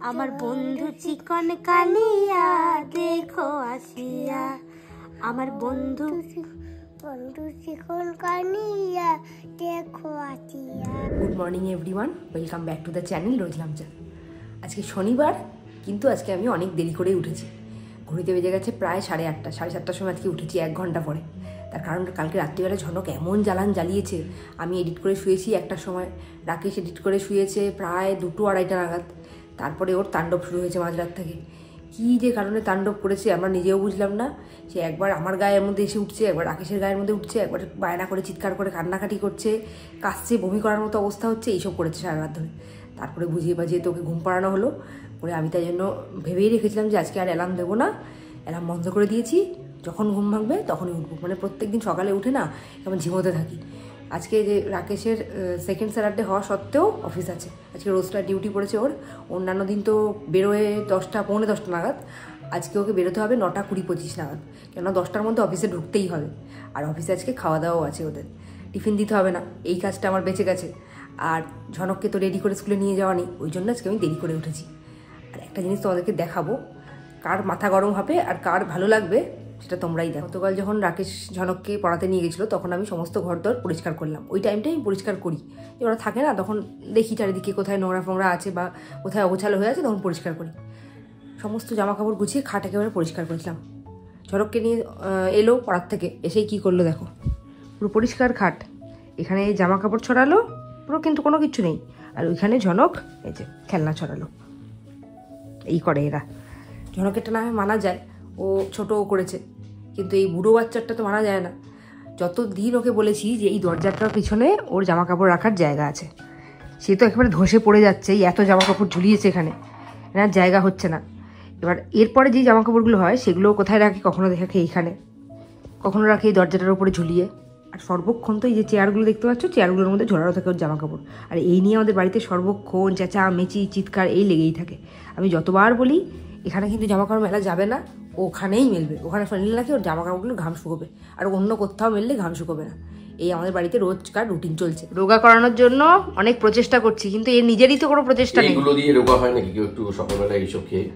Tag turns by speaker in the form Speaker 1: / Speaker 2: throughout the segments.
Speaker 1: আমার বন্ধু চিকন কালিয়া দেখো আসিয়া, আমার বন্ধু চিকন কালিয়া দেখো আসিয়া।
Speaker 2: Good morning everyone, welcome back to the channel রোজ লামচা। আজকে শনিবার, কিন্তু আজকে আমি অনেক দেরি করেই উঠেছি। ঘড়িতে বেজে গেছে প্রায় 8:30, 7:30 সময় আজকে উঠেছি, 1 ঘন্টা পরে। তার কারণ কালকে রাত্রিবেলা ঝনক এমন জ্বালিয়েছে। আমি এডিট করে শুয়েছি 1টার সময়, রাকেশ এডিট করে শুয়েছে প্রায় 2-2:30 নাগাদ। তারপরে ওর তাণ্ডব শুরু হয়েছে মাঝরাত থেকে। কী যে কারণে তাণ্ডব করেছে আমরা নিজেও বুঝলাম না। সে একবার আমার গায়ের মধ্যে এসে উঠছে, একবার রাকেশের গায়ের মধ্যে উঠছে, একবার বায়না করে চিৎকার করে কান্নাকাটি করছে, কাশছে, বমি করার মতো অবস্থা হচ্ছে, এইসব করেছে সারা রাত ধরে। তারপরে বুঝিয়ে বাজিয়ে তোকে ঘুম পাড়ানো হলো করে। আমি তাই জন্য ভেবেই রেখেছিলাম যে আজকে আর অ্যালার্ম দেবো না, অ্যালার্ম বন্ধ করে দিয়েছি। যখন ঘুম ভাঙবে তখনই উঠবো, মানে প্রত্যেকদিন সকালে উঠে না কেমন ঝিমোতে থাকি। আজকে যে রাকেশের সেকেন্ড স্যাটারডে হওয়া সত্ত্বেও অফিস আছে, আজকে রোজটার ডিউটি পড়েছে ওর। অন্যান্য দিন তো বেরোয় 10টা, পৌনে 10টা নাগাদ। আজকে ওকে বেরোতে হবে 9টা 20-25 নাগাদ, কেননা 10টার মধ্যে অফিসে ঢুকতেই হবে। আর অফিসে আজকে খাওয়া দাওয়াও আছে ওদের, টিফিন দিতে হবে না, এই কাজটা আমার বেঁচে গেছে। আর ঝনককে তো রেডি করে স্কুলে নিয়ে যাওয়া নেই, ওই জন্য আজকে আমি দেরি করে উঠেছি। আর একটা জিনিস তোমাদেরকে দেখাবো, কার মাথা গরম হবে আর কার ভালো লাগবে সেটা তোমরাই দেখো। গতকাল যখন রাকেশ ঝনককে পড়াতে নিয়ে গেছিলো তখন আমি সমস্ত ঘরদর পরিষ্কার করলাম। ওই টাইমটাই আমি পরিষ্কার করি, ওরা থাকে না, তখন দেখি চারিদিকে কোথায় নোংরা ফোংরা আছে বা কোথায় অগোছালো হয়ে আছে, তখন পরিষ্কার করি। সমস্ত জামা কাপড় গুছিয়ে খাট একেবারে পরিষ্কার করেছিলাম। ঝনককে নিয়ে এলো পড়ার থেকে, এসেই কী করলো দেখো, পুরো পরিষ্কার খাট। এখানে জামা কাপড় ছড়ালো পুরো, কিন্তু কোনো কিছু নেই। আর ওইখানে ঝনক এই যে খেলনা ছড়ালো। এই করে এরা। ঝনকেরটা না মানা যায়, ও ছোটও করেছে, কিন্তু এই বুড়ো বাচ্চারটা তো মানা যায় না। যতদিন ওকে বলেছি যে এই দরজাটার পিছনে ওর জামা কাপড় রাখার জায়গা আছে, সে তো একেবারে ধসে পড়ে যাচ্ছে। এই এত জামা কাপড় ঝুলিয়েছে এখানে, এনার জায়গা হচ্ছে না। এবার এরপরে যেই জামা কাপড়গুলো হয় সেগুলো কোথায় রাখে, কখনো রাখে এইখানে, কখনো রাখে এই দরজাটার উপরে ঝুলিয়ে। আর সর্বক্ষণ তো এই যে চেয়ারগুলো দেখতে পাচ্ছ, চেয়ারগুলোর মধ্যে ঝোলানো থাকে ওর জামা কাপড়। আর এই নিয়ে আমাদের বাড়িতে সর্বক্ষণ চেঁচা মেচি চিৎকার এই লেগেই থাকে। আমি যতবার বলি এখানে কিন্তু জামা কাপড় মেলা যাবে না, ওখানেই মেলবে, ওখানে ফেলে রাখি, ওর জামা কাপড়গুলো ঘাম শুকোবে। আর অন্য কোথাও মেললে ঘাম শুকোবে না। এই আমাদের বাড়িতে রোজকার রুটিন চলছে। রোগা করানোর জন্য অনেক প্রচেষ্টা করছি, কিন্তু এর নিজেরই তো কোনো প্রচেষ্টা নেই।
Speaker 3: এগুলো দিয়ে রোগা হয় নাকি? কেউ একটু সকালবেলা এইসব খেয়ে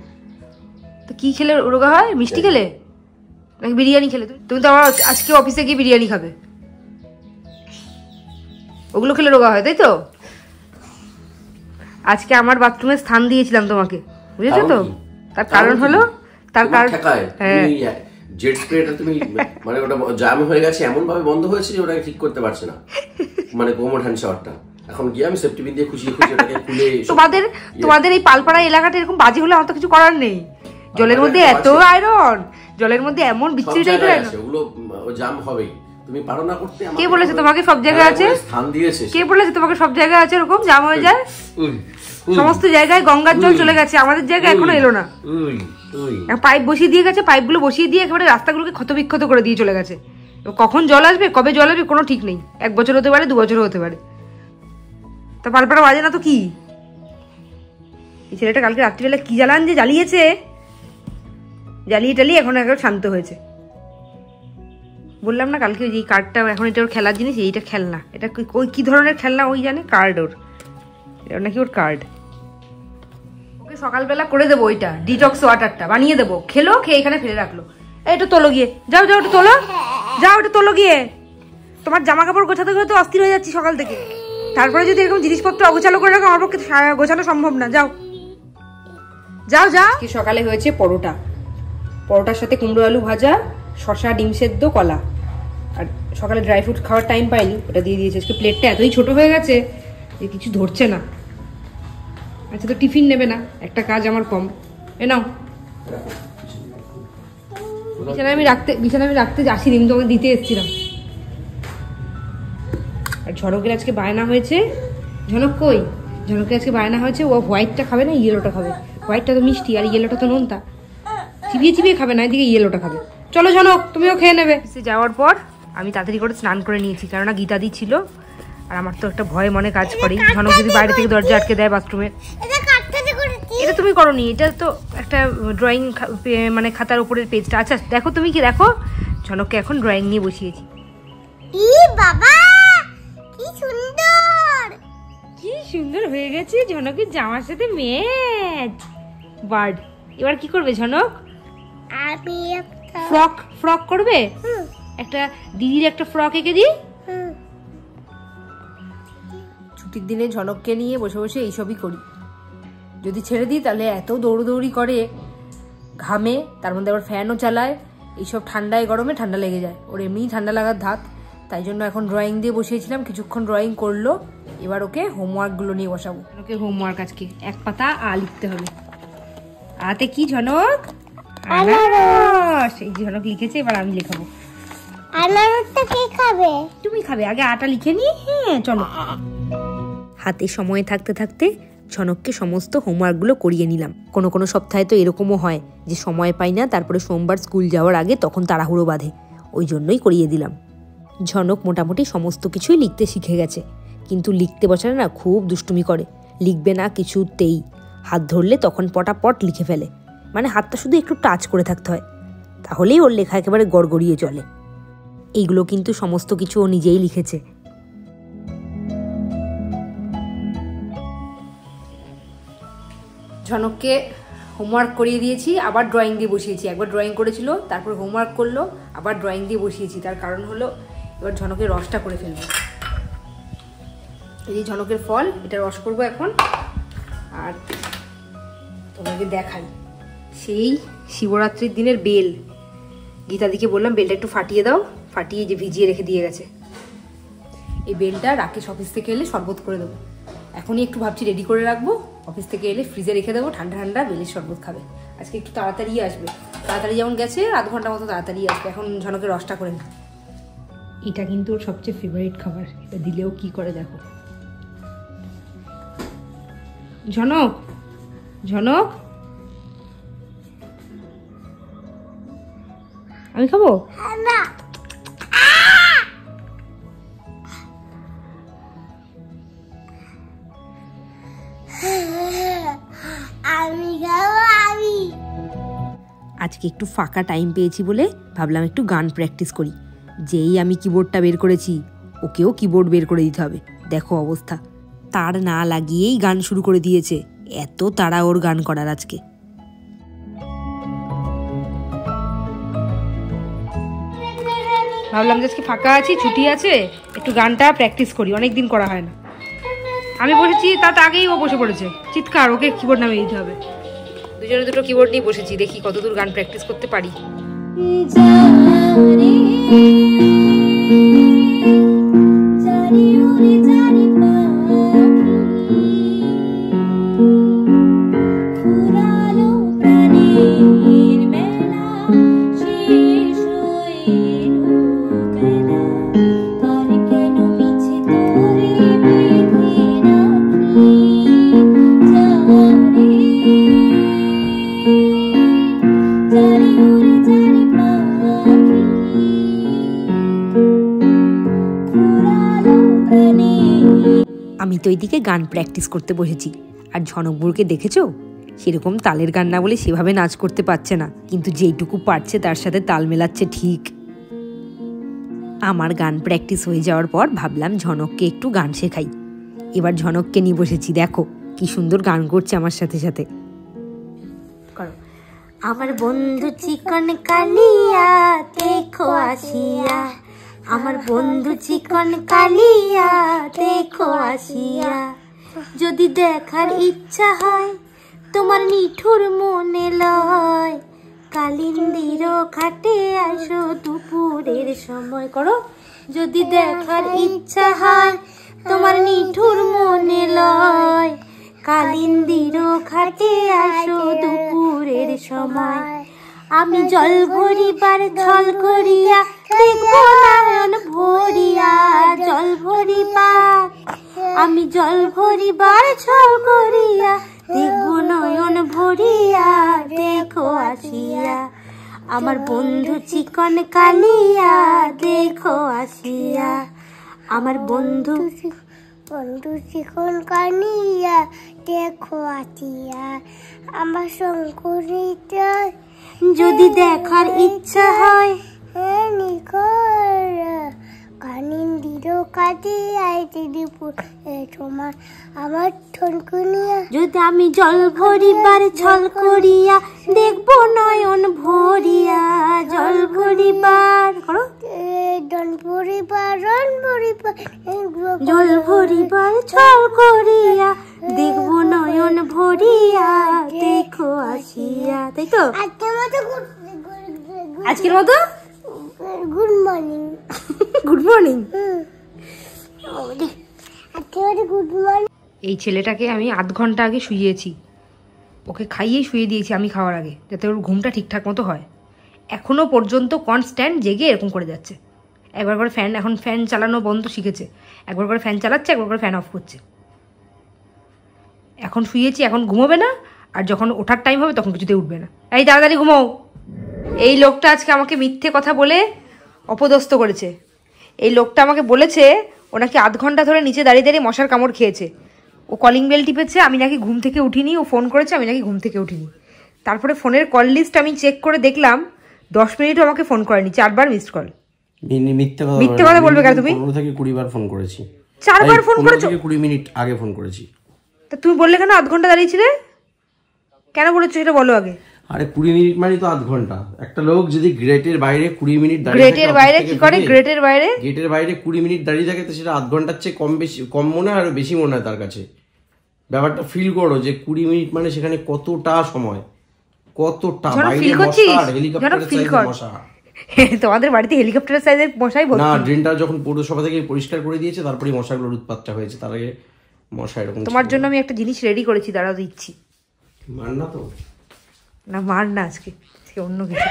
Speaker 2: তো কি খেলে রোগা হয়? মিষ্টি খেলে নাকি বিরিয়ানি খেলে? তুমি তো আমার আজকে অফিসে গিয়ে বিরিয়ানি খাবে, ওগুলো খেলে রোগা হয়, তাই তো? আজকে আমার বাথরুমে স্থান দিয়েছিলাম তোমাকে, বুঝেছো তো? তার কারণ হলো, তার কারণ
Speaker 3: হ্যাঁ, জেট স্প্রেটা তুমি মানে ওটা জাম হয়ে গেছে, এমন ভাবে বন্ধ হয়েছে যে ওটাকে ঠিক করতে পারছে না, মানে কোমর হ্যান্ড শাওয়ারটা। এখন গিয়ে আমি সেফটি পিন দিয়ে খুশি ওটাকে খুলে।
Speaker 2: তোমাদের এই পালপাড়া এলাকাটা এরকম বাজে হলে আমার তো কিছু করার নেই। জলের মধ্যে এত আয়রন, জলের মধ্যে এমন বিচ্ছিরি টাইপের আয়রন,
Speaker 3: ওগুলো জাম হবেই। তুমি পারো না করতে।
Speaker 2: কে বলেছে তোমাকে সব জায়গায় আছে?
Speaker 3: স্থান দিয়েছে।
Speaker 2: কে বলেছে তোমাকে সব জায়গায় আছে এরকম জাম হয়ে যায়? সমস্ত জায়গায় গঙ্গার জল চলে গেছে, আমাদের জায়গায় এখনো এলো না। পাইপ বসিয়ে দিয়ে গেছে, পাইপগুলো বসিয়ে দিয়ে একেবারে রাস্তাগুলোকে ক্ষতবিক্ষত করে দিয়ে চলে গেছে। কখন জল আসবে, কবে জল আসবে কোনো ঠিক নেই। 1 বছর হতে পারে, 2 বছরও হতে পারে। তা পালপাড়া বাজে না তো কি? এই ছেলেটা কালকে রাত্রিবেলা কি জ্বালিয়েছে, জ্বালিয়ে টালিয়ে এখন একবার শান্ত হয়েছে। বললাম না কালকে ওই যে কার্ডটা, এখন এটা ওর খেলার জিনিস, এইটা খেলনা। এটা ওই কি ধরনের খেলনা ওই জানে, কার্ড ওর, এটা নাকি ওর কার্ড। ওকে সকালবেলা করে দেবো ওইটা ডিটক্স ওয়াটারটা বানিয়ে দেবো, খেলো, খেয়ে এখানে ফেলে রাখলো। এটা তোলো গিয়ে, যাও ওটা তোলো, যাও ওটা তোলো গিয়ে। তোমার জামা কাপড় গোছাতে গেলে তো অস্থির হয়ে যাচ্ছি সকাল থেকে, তারপরে যদি এরকম জিনিসপত্র অগোছালো করে রাখো আমার পক্ষে গোছানো সম্ভব না। যাও যাও যাও। কি সকালে হয়েছে পরোটা, পরোটার সাথে কুমড়ো আলু ভাজা, শসা, ডিম সেদ্ধ, কলা। আর সকালে ড্রাই ফ্রুট খাওয়ার টাইম পাইনি, ওটা দিয়ে দিয়েছে। আজকে প্লেটটা এতই ছোট হয়ে গেছে যে কিছু ধরছে না। আচ্ছা তো টিফিন নেবে না, একটা কাজ আমার কম। এ নাও, বিছানায় আমি রাখতে আসিনি, আমি তোমাকে দিতে এসেছিলাম। আর ঝনকের আজকে বায়না হয়েছে, ঝনক কই? ঝনকের আজকে বায়না হয়েছে ও হোয়াইটটা খাবে না, ইয়েলোটা খাবে। হোয়াইটটা তো মিষ্টি আর ইয়েলোটা তো নোনতা, চিবিয়ে খাবে না, এদিকে ইয়েলোটা খাবে। চলো ঝনক, তুমিও খেয়ে নেবে। যাওয়ার পর আমি তাড়াতাড়ি করে স্নান করে নিয়েছি, কেননা গীতাদি ছিল। আর আমার তো একটা ভয় মনে কাজ করে, ঝনক যদি বাইরে থেকে দরজা আটকে দেয় বাথরুমের। এটা তুমি করোনি, এটা তো একটা ড্রয়িং মানে খাতার উপরের পেজটা। আচ্ছা দেখো, তুমি কি দেখো, ঝনককে এখন ড্রয়িং নিয়ে বসিয়েছি।
Speaker 1: বাবা কি সুন্দর, কি
Speaker 2: সুন্দর হয়ে গেছে ঝনকের জামার সাথে ম্যাচ। বার্ড এবার কি করবে ঝনক?
Speaker 1: আমি একটা
Speaker 2: ফ্রক করবে? একটা দিদির একটা ফ্রক এঁকে দিই। ছুটির দিনে ঝনককে নিয়ে বসে বসে এইসবই করি। যদি ছেড়ে দিই তাহলে এত দৌড়দৌড়ি করে, ঘামে, তার মধ্যে আবার ফ্যানও চালায়, এইসব ঠান্ডায় গরমে ঠান্ডা লেগে যায়। ওর এমনিই ঠান্ডা লাগার ধাত। তাই জন্য এখন ড্রয়িং দিয়ে বসিয়েছিলাম, কিছুক্ষণ ড্রয়িং করলো। এবার ওকে হোমওয়ার্কগুলো নিয়ে বসাবো। ওকে হোমওয়ার্ক আজকে এক পাতা লিখতে হবে। আতে কি ঝনক? আনারস। এই ঝনক লিখেছে, এবার আমি লেখাবো।
Speaker 1: আনারসটা কে খাবে?
Speaker 2: তুমি খাবে, আগে আটা লিখে নি। হ্যাঁ চলো। হাতে সময় থাকতে থাকতে ঝনককে সমস্ত হোমওয়ার্কগুলো করিয়ে নিলাম। কোনো কোনো সপ্তাহে তো এরকমও হয় যে সময় পাই না, তারপরে সোমবার স্কুল যাওয়ার আগে তখন তাড়াহুড়ো বাঁধে, ওই জন্যই করিয়ে দিলাম। ঝনক মোটামুটি সমস্ত কিছুই লিখতে শিখে গেছে, কিন্তু লিখতে বসালে না খুব দুষ্টুমি করে। লিখবে না কিছুতেই, হাত ধরলে তখন পটাপট লিখে ফেলে। মানে হাতটা শুধু একটু টাচ করে থাকতে হয়, তাহলেই ওর লেখা একেবারে গড়গড়িয়ে চলে। এইগুলো কিন্তু সমস্ত কিছু ও নিজেই লিখেছে। ঝনককে হোমওয়ার্ক করিয়ে দিয়েছি, আবার ড্রয়িং দিয়ে বসিয়েছি। একবার ড্রয়িং করেছিল, তারপর হোমওয়ার্ক করলো, আবার ড্রয়িং দিয়ে বসিয়েছি। তার কারণ হলো এবার ঝনকের রসটা করে ফেলবো। এই ঝনকের ফল, এটা রস করবো এখন। আর তোমাকে দেখাই সেই শিবরাত্রির দিনের বেল। গীতাদিকে বললাম বেলটা একটু ফাটিয়ে দাও, ফাটিয়ে যে ভিজিয়ে রেখে দিয়ে গেছে। এই বেলটা রাকেশ অফিস থেকে এলে শরবত করে দেবো। এখনই একটু ভাবছি রেডি করে রাখবো, অফিস থেকে এলে ফ্রিজে রেখে দেবো, ঠান্ডা ঠান্ডা বেলের শরবত খাবে। আজকে একটু তাড়াতাড়ি আসবে, তাড়াতাড়ি যেমন গেছে আধ ঘন্টা মতো তাড়াতাড়ি আসবে। এখন ঝনকের রসটা করে না। এটা কিন্তু ওর সবচেয়ে ফেভারিট খাবার, এটা দিলেও কি করে দেখো। ঝনক, ঝনক আমি খাবো
Speaker 1: না। আমি খাবো আমি।
Speaker 2: আজকে একটু ফাঁকা টাইম পেয়েছি বলে ভাবলাম একটু গান প্র্যাকটিস করি। যেই আমি কিবোর্ডটা বের করেছি, ওকেও কিবোর্ড বের করে দিতে হবে। দেখো অবস্থা, তার না লাগিয়েই গান শুরু করে দিয়েছে। এত তাড়া ওর গান করার আজকে। ভাবলাম যে আজকে ফাঁকা আছি, ছুটি আছে, একটু গানটা প্র্যাকটিস করি, অনেকদিন করা হয় না। আমি বসেছি, তার আগেই ও বসে পড়েছে চিৎকার, ওকে কিবোর্ড নামিয়ে দিতে হবে। দুজনে দুটো কিবোর্ড নিয়ে বসেছি, দেখি কতদূর গান প্র্যাকটিস করতে পারি। আমি তো এইদিকে গান প্র্যাকটিস করতে বসেছি, আর ঝনকবুড়কে দেখেছো? সেরকম তালের গান না বলে সেভাবে নাচ করতে পারছে না, কিন্তু যেইটুকু পারছে তার সাথে তাল মেলাচ্ছে ঠিক। আমার গান প্র্যাকটিস হয়ে যাওয়ার পর ভাবলাম ঝনককে একটু গান শেখাই। এবার ঝনককে নিয়ে বসেছি, দেখো কি সুন্দর গান করছে আমার সাথে সাথে। করো।
Speaker 1: আমার বন্ধু চিকন কালিয়া দেখো আসিয়া, আমার বন্ধু চিকন কালিয়া দেখো আসিয়া। যদি দেখার ইচ্ছা হয় তোমার নিঠুর মনে লয়, কালিন্দির ঘাটে আসো দুপুরের সময়। করো। যদি দেখার ইচ্ছা হয় তোমার নিঠুর মনে লয়, কালিন্দির ঘাটে আসো দুপুরের সময়। আমি জল ভরিবার ছল করিয়া দেখবো নয়ন ভরিয়া, জল ভরিবার আমি জল ভরিবার ছল করিয়া দেখবো নয়ন ভরিয়া, দেখো আসিয়া। আমার বন্ধু চিকন কালিয়া দেখো আসিয়া, আমার বন্ধু চিকন কালিয়া দেখো আসিয়া। আমার শঙ্করিতা যদি দেখার ইচ্ছা হয় কানিন্দিরো কাটে আইতে দীপুর তোমার আমার ঠনকুনিয়া যদি আমি জল ভরিবার ছল করিয়া দেখবো নয়ন ভরিয়া জল ভরিবার করো ডন ভরিবার রন ভরিবার জল ভরিবার ছল করিয়া দেখবো নয়ন ভরিয়া দেখো আসিয়া তাই তো আজকের মতো good morning good morning good morning.
Speaker 2: এই ছেলেটাকে আমি আধ ঘন্টা আগে শুইয়েছি, ওকে খাইয়েই শুয়ে দিয়েছি আমি খাওয়ার আগে, যাতে ওর ঘুমটা ঠিকঠাক মতো হয়। এখনও পর্যন্ত কনস্ট্যান্ট জেগে এরকম করে যাচ্ছে। একবার করে ফ্যান, এখন ফ্যান চালানো বন্ধ শিখেছে, একবার করে ফ্যান চালাচ্ছে, একবার করে ফ্যান অফ করছে। এখন শুয়েছি, এখন ঘুমোবে না, আর যখন ওঠার টাইম হবে তখন কিছুতে উঠবে না। এই তাড়াতাড়ি ঘুমাও। এই লোকটা আজকে আমাকে মিথ্যে কথা বলে অপদস্থ করেছে। এই লোকটা আমাকে বলেছে ও নাকি আধ ঘন্টা ধরে নিচে দাঁড়িয়ে দাঁড়িয়ে মশার কামড় খেয়েছে। ও কলিং বেল টিপেছে, আমি নাকি ঘুম থেকে উঠিনি। ও ফোন করেছে, আমি নাকি ঘুম থেকে উঠিনি। তারপরে ফোনের কল লিস্ট আমি চেক করে দেখলাম 10 মিনিটও আমাকে ফোন করেনি, 4 বার মিসড কল। মিথ্যে কথা বলবে কেন তুমি?
Speaker 3: 15 থেকে 20 বার ফোন করেছি।
Speaker 2: 4 বার ফোন করেছো?
Speaker 3: 20 মিনিট আগে ফোন করেছি।
Speaker 2: তা তুমি বললে কেন আধ ঘন্টা দাঁড়িয়েছিলে? কেন বলেছো সেটা বলো আগে।
Speaker 3: আরে 20 মিনিট মানে তো আধ ঘন্টা। একটা লোক যদি গ্রেটের বাইরে 20 মিনিট দাঁড়িয়ে
Speaker 2: গ্রেটের বাইরে কি করে? গ্রেটের বাইরে
Speaker 3: 20 মিনিট দাঁড়িয়ে থাকে, তো সেটা আধ ঘন্টার চেয়ে কম মনে হয় আর বেশি মনে হয় তার কাছে। ব্যাপারটা ফিল করো যে 20 মিনিট মানে সেখানে কতটা সময়, কতটা বাইরে মশা, হেলিকপ্টারের সাইজের মশা।
Speaker 2: তোমাদের বাড়িতে হেলিকপ্টারের সাইজের মশাই ভর্তি।
Speaker 3: না, ড্রেনটা যখন পৌরসভা থেকে পরিষ্কার করে দিয়েছে তারপরে মশাগুলোর উৎপাতটা হয়েছে, তার আগে মশা এরকম।
Speaker 2: তোমার জন্য আমি একটা জিনিস রেডি করেছি, দাঁড়াও দিচ্ছি।
Speaker 3: মার না তো?
Speaker 2: না মার না, আজকে অন্য কিছু।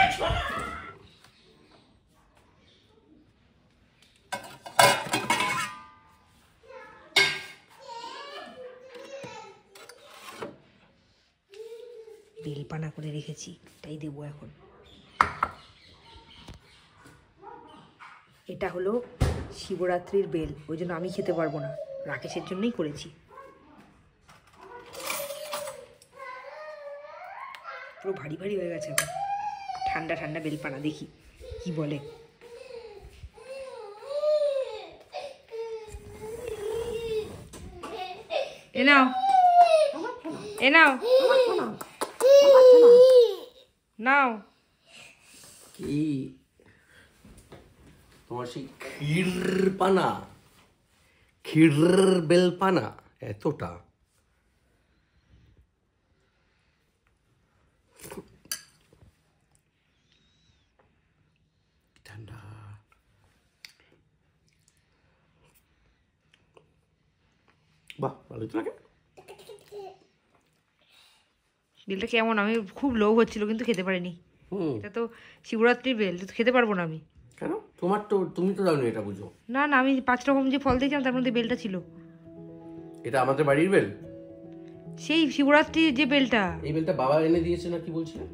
Speaker 2: বেলপানা করে রেখেছি, তাই দেবো এখন। এটা হলো শিবরাত্রির বেল, ওই জন্য আমি খেতে পারবো না, রাকেশের জন্যই করেছি। পুরো ভারী ভারী হয়ে গেছে এখন, ঠান্ডা ঠান্ডা বেলপানা, দেখি কি বলে। এ নাও, এ নাও, নাও।
Speaker 3: কি তোমার সেই ক্ষীর পানা, ক্ষীর বেলপানা এতটা? ঠান্ডা। বাহ, ভালো তো লাগে।
Speaker 2: বেলটা কেমন? আমি খুব লোভ হচ্ছিল কিন্তু খেতে পারিনি। এটা তো শিবরাত্রির বেল, তো খেতে পারবো না আমি।
Speaker 3: কেন? তোমার তো, তুমি তো দাওনি এটা, বুঝো
Speaker 2: না না, আমি 5 রকম যে ফল দিয়েছিলাম তার মধ্যে বেলটা ছিল।
Speaker 3: এটা আমাদের বাড়ির বেল,
Speaker 2: সেই শিবরাত্রির যে বেলটা।
Speaker 3: এই বেলটা বাবা এনে দিয়েছে না কি বলছিলে?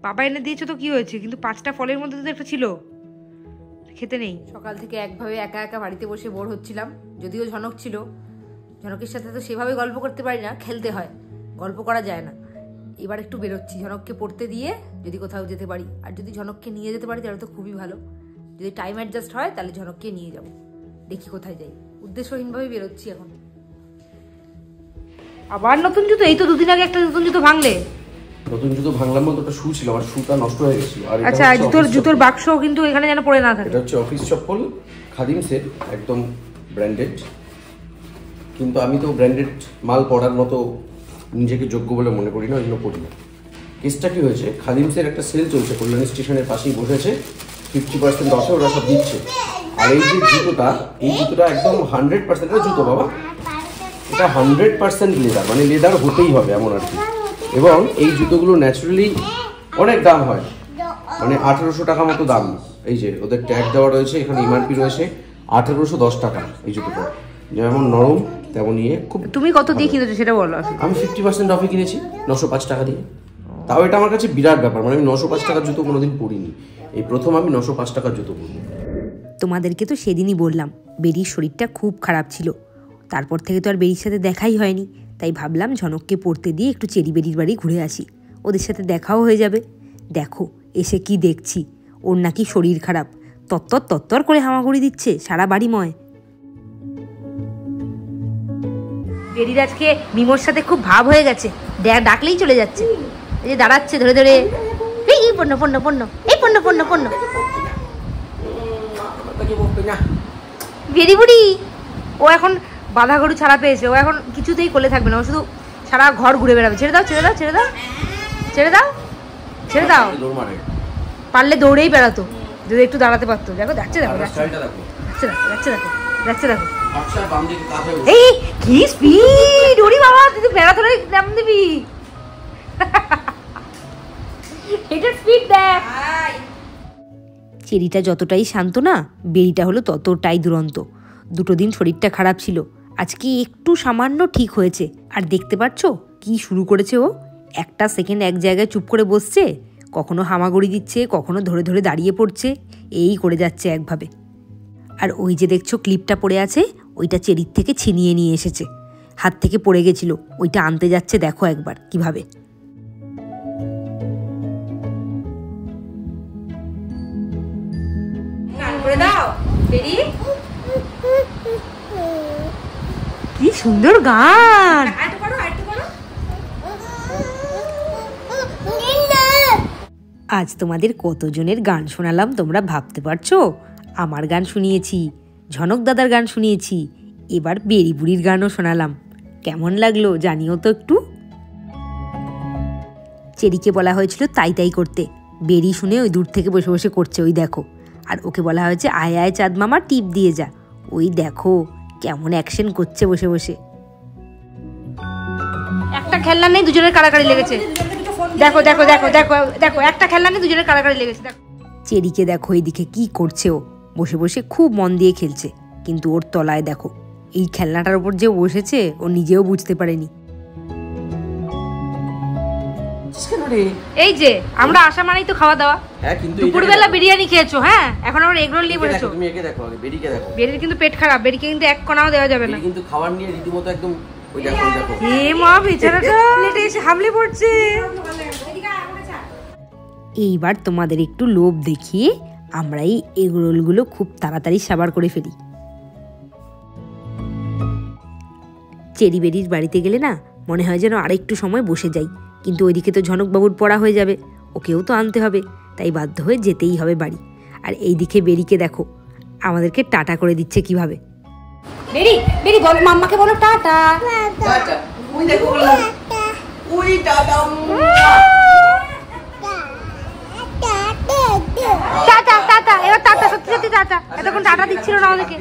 Speaker 2: বাবা এনে দিয়েছে তো কি হয়েছে, কিন্তু 5টা ফলের মধ্যে তো একটা ছিল, খেতে নেই। সকাল থেকে একভাবে একা একা বাড়িতে বসে বোর হচ্ছিলাম, যদিও ঝনক ছিল। ঝনকের সাথে তো সেভাবে গল্প করতে পারি না, খেলতে হয়, গল্প করা যায় না। এবার একটু বেরোচ্ছি, ঝনককে পড়তে দিয়ে যদি কোথাও যেতে পারি, আর যদি ঝনককে নিয়ে যেতে পারি তাহলে তো খুবই ভালো। যদি টাইম অ্যাডজাস্ট হয় তাহলে ঝনককে নিয়ে যাব, দেখি কোথায় যাই। উদ্দেশ্যহীনভাবে বেরোচ্ছি এখন। আবার নতুন জুতো? এই তো 2 দিন আগে একটা নতুন জুতো ভাঙলে।
Speaker 3: নতুন জুতো ভাঙলাম বলতে ওটা শু ছিল, আমার শুটা নষ্ট হয়ে গেছিল। আর
Speaker 2: আচ্ছা, জুতোর বাক্স কিন্তু এখানে যেন পড়ে না থাকে।
Speaker 3: এটা হচ্ছে অফিস চপ্পল, খাদিমসের, একদম ব্র্যান্ডেড। কিন্তু আমি তো ব্র্যান্ডেড মাল পরার মতো নিজেকে যোগ্য বলে মনে করি না, ওই জন্য পড়ি না। কেসটা কি হয়েছে, খাদিমসের একটা সেল চলছে, কল্যাণী স্টেশনের পাশেই বসেছে, 50% অফে ওরা সব দিচ্ছে। আর এই যে জুতোটা, এই জুতোটা একদম 100% জুতো বাবা, এটা 100% লেদার, মানে লেদার হতেই হবে এমন আর কি। এবং এই জুতোগুলো ন্যাচারালি অনেক দাম হয়, মানে 1800 টাকা মতো দাম। এই যে ওদের ট্যাগ দেওয়া রয়েছে, এখানে এমআরপি রয়েছে 1810 টাকা এই জুতোটা। যেমন নরম তেমন ইয়ে। খুব। তুমি কত দিয়ে কিনেছো সেটা বলো। আমি 50% অফে কিনেছি, 905 টাকা দিয়ে। তাও এটা আমার কাছে বিরাট ব্যাপার, মানে আমি 905 টাকার জুতো কোনোদিন পরিনি, এই প্রথম আমি 905 টাকার জুতো পরবো।
Speaker 2: তোমাদেরকে তো সেদিনই বললাম বেরির শরীরটা খুব খারাপ ছিল, তারপর থেকে তো আর বেরির সাথে দেখাই হয়নি। তাই ভাবলাম ঝনককে পড়তে দিয়ে একটু চেরি বেরির বাড়ি ঘুরে আসি, ওদের সাথে দেখাও হয়ে যাবে। দেখো এসে কি দেখছি, ওর নাকি শরীর খারাপ, তত্তর তত্তর করে হামাগুড়ি দিচ্ছে সারা বাড়িময়। বেরির আজকে মিমোর সাথে খুব ভাব হয়ে গেছে, ডাকলেই চলে যাচ্ছে। এই যে দাঁড়াচ্ছে ধরে ধরে, এই পণ্য পণ্য পণ্য, এই পণ্য পণ্য পণ্য। বেরি বুড়ি ও এখন বাঁধা গরু ছাড়া পেয়েছে, ও এখন কিছুতেই কোলে থাকবে না, ও শুধু সারা ঘর ঘুরে বেড়াবে। ছেড়ে দাও ছেড়ে দাও ছেড়ে দাও ছেড়ে দাও ছেড়ে দাও। পারলে দৌড়েই বেড়াতো যদি একটু দাঁড়াতে পারতো। দেখো যাচ্ছে, দেখো যাচ্ছে দেখো যাচ্ছে দেখো যাচ্ছে দেখো। এই কি স্পিড! ওরে বাবা, তুই তো বেড়া ধরে নাম দিবি। এটার স্পিড দেখ। চেরিটা যতটাই শান্ত না, বেরিটা হলো ততটাই দুরন্ত। দুটো দিন শরীরটা খারাপ ছিল, আজকে একটু সামান্য ঠিক হয়েছে। আর দেখতে পাচ্ছ কি শুরু করেছে ও, একটা সেকেন্ড এক জায়গায় চুপ করে বসছে, কখনো হামাগুড়ি দিচ্ছে, কখনো ধরে ধরে দাঁড়িয়ে পড়ছে, এই করে যাচ্ছে একভাবে। আর ওই যে দেখছো ক্লিপটা পড়ে আছে, ওইটা চেরির থেকে ছিনিয়ে নিয়ে এসেছে, হাত থেকে পড়ে গেছিল, ওইটা আনতে যাচ্ছে। দেখো একবার কিভাবে। কি সুন্দর গান! আজ তোমাদের কতজনের গান শোনালাম তোমরা ভাবতে পারছো? আমার গান শুনিয়েছি, ঝনক দাদার গান শুনিয়েছি, এবার বেরি বুড়ির গানও শোনালাম। কেমন লাগলো জানিও তো একটু। চেরিকে বলা হয়েছিল তাই তাই করতে, বেরি শুনে ওই দূর থেকে বসে বসে করছে, ওই দেখো। আর ওকে বলা হয়েছে আয় আয় চাঁদ মামা টিপ দিয়ে যা, ওই দেখো কেমন অ্যাকশন করছে বসে বসে। একটা খেলনা নেই, দুজনের কাড়াকাড়ি লেগেছে। দেখো দেখো দেখো দেখো দেখো, একটা খেলনা নেই, দুজনের কাড়াকাড়ি লেগেছে। দেখো চেরিকে দেখো এইদিকে কি করছে, ও বসে বসে খুব মন দিয়ে খেলছে, কিন্তু ওর তলায় দেখো এই খেলনাটার উপর যে বসেছে ও নিজেও বুঝতে পারেনি। এই যে আমরা আসা মানেই তো খাওয়া দাওয়া। দুপুরবেলা বিরিয়ানি খেয়েছো, হ্যাঁ, এখন আমরা এগরোল নিয়ে বসেছো।
Speaker 3: তুমি একে দেখো আগে, বেরিকে দেখো।
Speaker 2: বেরির কিন্তু পেট খারাপ, বেরিকে কিন্তু এক কণাও দেওয়া যাবে না।
Speaker 3: কিন্তু খাবার নিয়ে রীতিমতো একদম ওই দেখো দেখো।
Speaker 2: এ মা, বেচারাটা লেটে এসে হামলে পড়ছে। এইবার তোমাদের একটু লোভ দেখিয়ে আমরা এই এগরোলগুলো খুব তাড়াতাড়ি সাবার করে ফেলি। চেরি বেরির বাড়িতে গেলে না মনে হয় যেন আরেকটু সময় বসে যাই, কিন্তু ওইদিকে তো ঝনকবাবুর পড়া হয়ে যাবে, ওকেও তো আনতে হবে, তাই বাধ্য হয়ে যেতেই হবে বাড়ি। আর এইদিকে বেরিকে দেখো আমাদেরকে টাটা করে দিচ্ছে কিভাবে। বেরি বেরি বল, মাম্মাকে বলো টাটা।
Speaker 3: টাটা, ওই দেখো ওই টাটা।
Speaker 2: টাটা টাটা, এবার টাটা, সত্যি সত্যি টাটা। এতক্ষণ টাটা দিচ্ছিল না আমাদেরকে।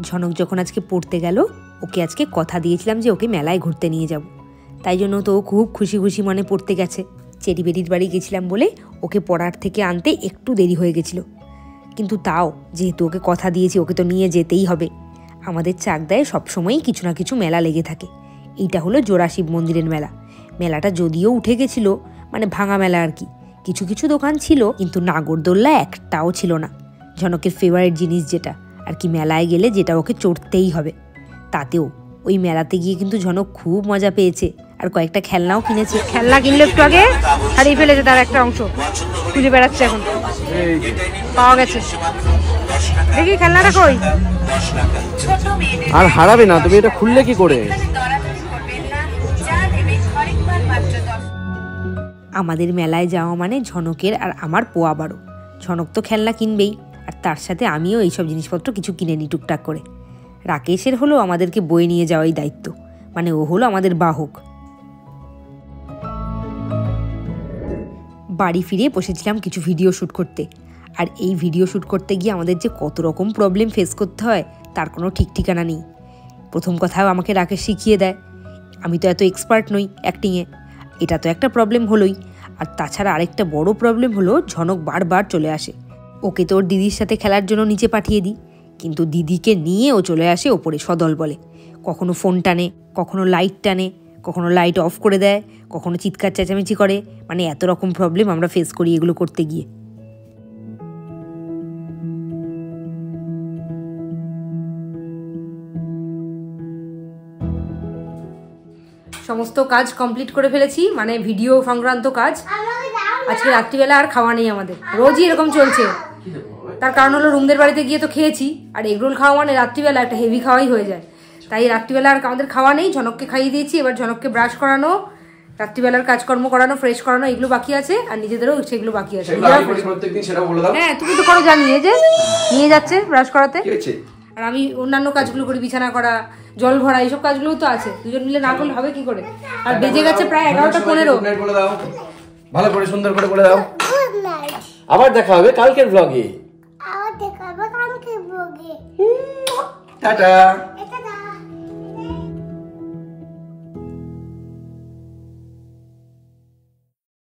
Speaker 2: ঝনক যখন আজকে পড়তে গেল, ওকে আজকে কথা দিয়েছিলাম যে ওকে মেলায় ঘুরতে নিয়ে যাব, তাই জন্য তো ও খুব খুশি খুশি মনে পড়তে গেছে। চেরি বেরির বাড়ি গেছিলাম বলে ওকে পড়ার থেকে আনতে একটু দেরি হয়ে গেছিল, কিন্তু তাও যেহেতু ওকে কথা দিয়েছি ওকে তো নিয়ে যেতেই হবে। আমাদের চাকদায় সবসময়ই কিছু না কিছু মেলা লেগে থাকে। এইটা হলো জোড়া শিব মন্দিরের মেলা। মেলাটা যদিও উঠে গেছিল, মানে ভাঙা মেলা আর কি, কিছু কিছু দোকান ছিল, কিন্তু নাগরদোল্লা একটাও ছিল না। ঝনকের ফেভারিট জিনিস যেটা আর কি, মেলায় গেলে যেটা ওকে চড়তেই হবে, তাতেও ওই মেলাতে গিয়ে কিন্তু ঝনক খুব মজা পেয়েছে, আর কয়েকটা খেলনাও কিনেছে। খেলনা কিনলে একটু আগে হারিয়ে ফেলেছে, তার একটা অংশ খুঁজে বেড়াচ্ছে, এখন পাওয়া গেছে। দেখি খেলনাটা কই।
Speaker 3: আর হারাবে না তুমি, এটা খুললে কি করে?
Speaker 2: আমাদের মেলায় যাওয়া মানে ঝনকের আর আমার পোয়া বারো। ঝনক তো খেলনা কিনবেই, আর তার সাথে আমিও এইসব জিনিসপত্র কিছু কিনে নিই টুকটাক করে। রাকেশের হলো আমাদেরকে বয়ে নিয়ে যাওয়াই দায়িত্ব, মানে ও হলো আমাদের বাহক। বাড়ি ফিরে বসেছিলাম কিছু ভিডিও শ্যুট করতে, আর এই ভিডিও শ্যুট করতে গিয়ে আমাদের যে কত রকম প্রবলেম ফেস করতে হয় তার কোনো ঠিক ঠিকানা নেই। প্রথম কথাও আমাকে রাকেশ শিখিয়ে দেয়, আমি তো এত এক্সপার্ট নই অ্যাক্টিংয়ে, এটা তো একটা প্রবলেম হলোই। আর তাছাড়া আরেকটা বড় প্রবলেম হলো ঝনক বারবার চলে আসে। ওকে তো ওর দিদির সাথে খেলার জন্য নিচে পাঠিয়ে দিই, কিন্তু দিদিকে নিয়ে ও চলে আসে ওপরে সদল বলে। কখনো ফোন টানে, কখনো লাইট টানে, কখনো লাইট অফ করে দেয়, কখনো চিৎকার চেঁচামেচি করে, মানে এত রকম প্রবলেম আমরা ফেস করি এগুলো করতে গিয়ে। সমস্ত কাজ কমপ্লিট করে ফেলেছি, মানে ভিডিও সংক্রান্ত কাজ। আজকে রাত্রিবেলা আর খাওয়া নেই আমাদের, রোজই এরকম চলছে। তার কারণ হলো রুমদের বাড়িতে গিয়ে তো খেয়েছি, আর এগরোল খাওয়া মানে রাত্রিবেলা একটা হেভি খাওয়াই হয়ে যায়, তাই রাত্রিবেলা আর আমাদের খাওয়া নেই। ঝনককে খাইয়ে দিয়েছি, এবার ঝনককে ব্রাশ করানো, রাত্রিবেলার কাজকর্ম করানো, ফ্রেশ করানো, এগুলো বাকি আছে, আর নিজেদেরও সেগুলো বাকি আছে। হ্যাঁ তুমি তো করো, জানি এই যে নিয়ে যাচ্ছে ব্রাশ করাতে, আর আমি অন্যান্য কাজগুলো করি, বিছানা করা, জল ভরা, এইসব কাজগুলো তো আছে, দুজন মিলে না করলে হবে কি করে। আর বেজে গেছে প্রায় 11:15।
Speaker 3: ভালো করে সুন্দর করে বলে দাও।
Speaker 1: Good night.
Speaker 3: আবার দেখা হবে কালকের ব্লগে।
Speaker 1: আবার দেখা হবে কালকে ব্লগে।
Speaker 3: টাটা।